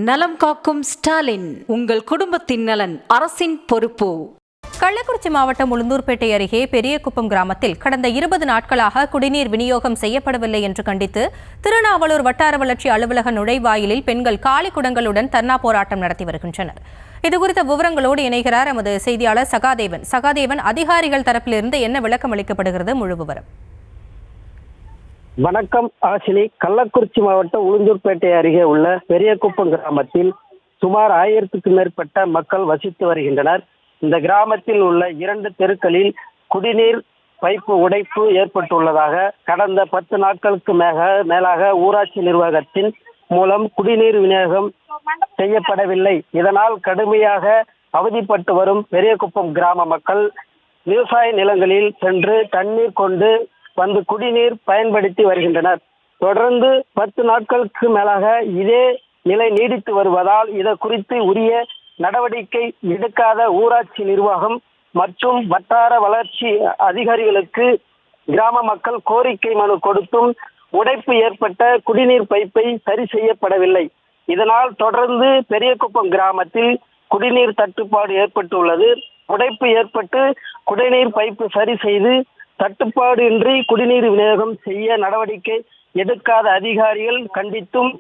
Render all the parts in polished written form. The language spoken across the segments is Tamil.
நலம் காக்கும் ஸ்டாலின், உங்கள் குடும்பத்தின் நலன் அரசின் பொறுப்பு. கள்ளக்குறிச்சி மாவட்டம் உளுந்தூர்பேட்டை அருகே பெரியகுப்பம் கிராமத்தில் கடந்த 20 நாட்களாக குடிநீர் விநியோகம் செய்யப்படவில்லை என்று கண்டித்து திருநாவலூர் வட்டார வளர்ச்சி அலுவலக நுழைவாயிலில் பெண்கள் காலி குடங்களுடன் தர்ணா போராட்டம் நடத்தி வருகின்றனர். இதுகுறித்த விவரங்களோடு இணைகிறார் எமது செய்தியாளர் சகாதேவன். அதிகாரிகள் தரப்பிலிருந்து என்ன விளக்கம் அளிக்கப்படுகிறது? முழு விவரம். வணக்கம் ஆசினி. கள்ளக்குறிச்சி மாவட்டம் உளுந்தூர்பேட்டை அருகே உள்ள பெரியகுப்பம் கிராமத்தில் சுமார் 1000க்கும் மேற்பட்ட மக்கள் வசித்து வருகின்றனர். இந்த கிராமத்தில் உள்ள 2 தெருக்களில் குடிநீர் பைப்பு உடைப்பு ஏற்பட்டுள்ளதாக கடந்த 10 நாட்களுக்கு மேலாக ஊராட்சி நிர்வாகத்தின் மூலம் குடிநீர் விநியோகம் செய்யப்படவில்லை. இதனால் கடுமையாக அவதிப்பட்டு வரும் பெரியகுப்பம் கிராம மக்கள் விவசாய நிலங்களில் சென்று தண்ணீர் கொண்டு வந்து குடிநீர் பயன்படுத்தி வருகின்றனர். தொடர்ந்து 10 நாட்களுக்கு மேலாக இதே நிலை நீடித்து வருவதால் இது குறித்து உரிய நடவடிக்கை எடுக்காத ஊராட்சி நிர்வாகம் மற்றும் வட்டார வளர்ச்சி அதிகாரிகளுக்கு கிராம மக்கள் கோரிக்கை மனு கொடுத்தும் உடைப்பு ஏற்பட்ட குடிநீர் பைப்பை சரி செய்யப்படவில்லை. இதனால் தொடர்ந்து பெரியகுப்பம் கிராமத்தில் குடிநீர் தட்டுப்பாடு ஏற்பட்டுள்ளது. உடைப்பு ஏற்பட்டு குடிநீர் பைப்பு சரி செய்து தட்டுப்பாடு இன்றி குடிநீர் விநியோகம் செய்ய நடவடிக்கை எடுக்காத அதிகாரிகள் கண்டித்தும்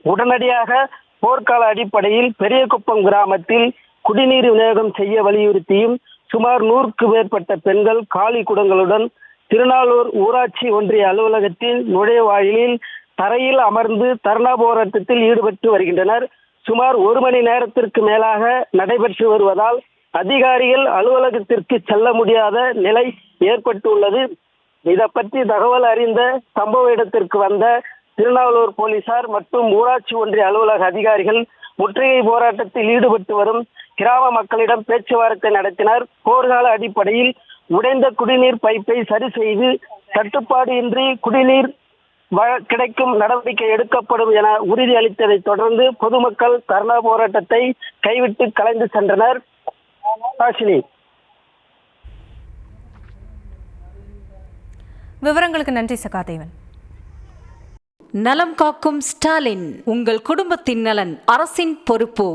உடனடியாக போர்க்கால அடிப்படையில் பெரியகுப்பம் கிராமத்தில் குடிநீர் விநியோகம் செய்ய வலியுறுத்தியும் சுமார் 100க்கும் மேற்பட்ட பெண்கள் காலி குடங்களுடன் திருநாளூர் ஊராட்சி ஒன்றிய அலுவலகத்தின் நுழைவாயிலில் தரையில் அமர்ந்து தர்ணா போராட்டத்தில் ஈடுபட்டு வருகின்றனர். சுமார் 1 மணி நேரத்திற்கு மேலாக நடைபெற்று வருவதால் அதிகாரிகள் அலுவலகத்திற்கு செல்ல முடியாத நிலை ஏற்பட்டுள்ளது. இதை பற்றி தகவல் அறிந்த சம்பவ இடத்திற்கு வந்த திருநாவலூர் போலீசார் மற்றும் ஊராட்சி ஒன்றிய அலுவலக அதிகாரிகள் முற்றுகை போராட்டத்தில் ஈடுபட்டு வரும் கிராம மக்களிடம் பேச்சுவார்த்தை நடத்தினர். போர்க்கால அடிப்படையில் உடைந்த குடிநீர் பைப்பை சரி செய்து தட்டுப்பாடு இன்றி குடிநீர் கிடைக்கும் நடவடிக்கை எடுக்கப்படும் என உறுதியளித்ததை தொடர்ந்து பொதுமக்கள் தர்ணா போராட்டத்தை கைவிட்டு கலைந்து சென்றனர். விவரங்களுக்கு நன்றி சகாதேவன். நலம் காக்கும் ஸ்டாலின், உங்கள் குடும்பத்தின் நலன் அரசின் பொறுப்பு.